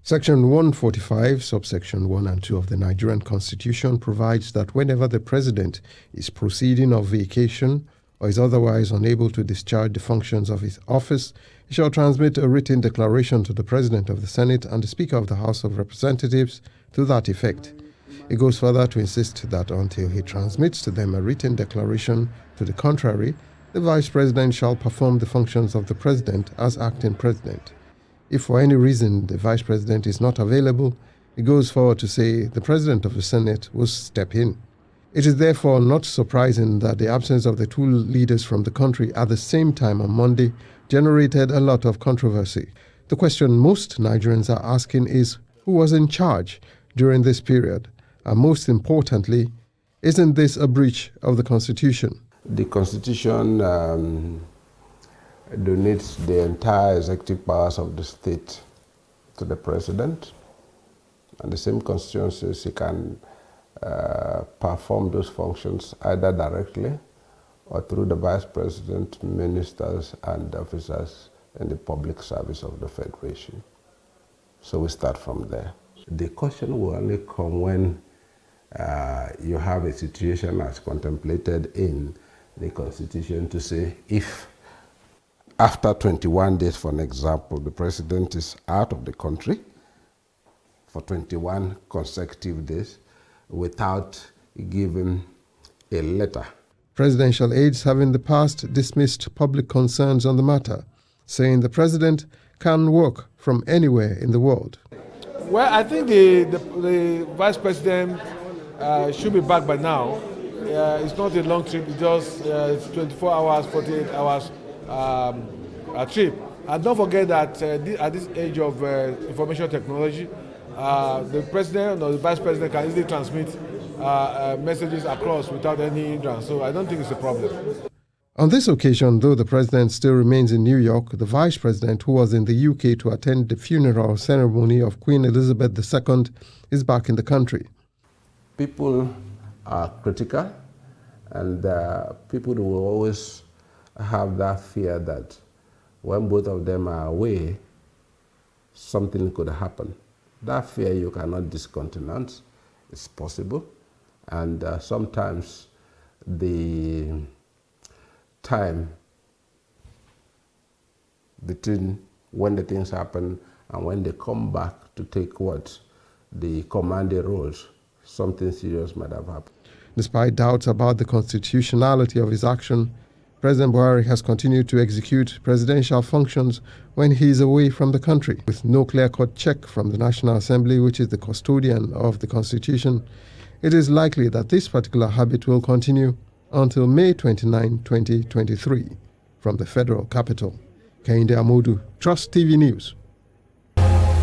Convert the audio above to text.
Section 145, subsection 1 and 2 of the Nigerian Constitution provides that whenever the President is proceeding on vacation or is otherwise unable to discharge the functions of his office, he shall transmit a written declaration to the President of the Senate and the Speaker of the House of Representatives to that effect. It goes further to insist that until he transmits to them a written declaration to the contrary, the Vice President shall perform the functions of the President as acting President. If for any reason the Vice President is not available, it goes forward to say the President of the Senate will step in. It is therefore not surprising that the absence of the two leaders from the country at the same time on Monday generated a lot of controversy. The question most Nigerians are asking is who was in charge during this period? And most importantly, isn't this a breach of the Constitution? The Constitution donates the entire executive powers of the state to the President. And the same Constitution says he can perform those functions either directly or through the Vice President, ministers, and officers in the public service of the Federation. So we start from there. The question will only come when you have a situation as contemplated in the Constitution to say if after 21 days, for an example, the President is out of the country for 21 consecutive days without giving a letter. Presidential aides have in the past dismissed public concerns on the matter, saying the President can work from anywhere in the world. Well, I think the Vice President should be back by now. It's not a long trip, it's just 24 hours, 48 hours a trip. And don't forget that at this age of information technology, the President or the Vice President can easily transmit messages across without any hindrance. So I don't think it's a problem. On this occasion, though the President still remains in New York, the Vice President, who was in the UK to attend the funeral ceremony of Queen Elizabeth II, is back in the country. People are critical, and people will always have that fear that when both of them are away, something could happen. That fear you cannot discountenance. It's possible. And sometimes the time between when the things happen and when they come back to take the commanding roles, something serious might have happened. Despite doubts about the constitutionality of his action, President Buhari has continued to execute presidential functions when he is away from the country. With no clear-cut check from the National Assembly, which is the custodian of the Constitution, it is likely that this particular habit will continue until May 29, 2023. From the Federal Capital, Queried Trust TV News.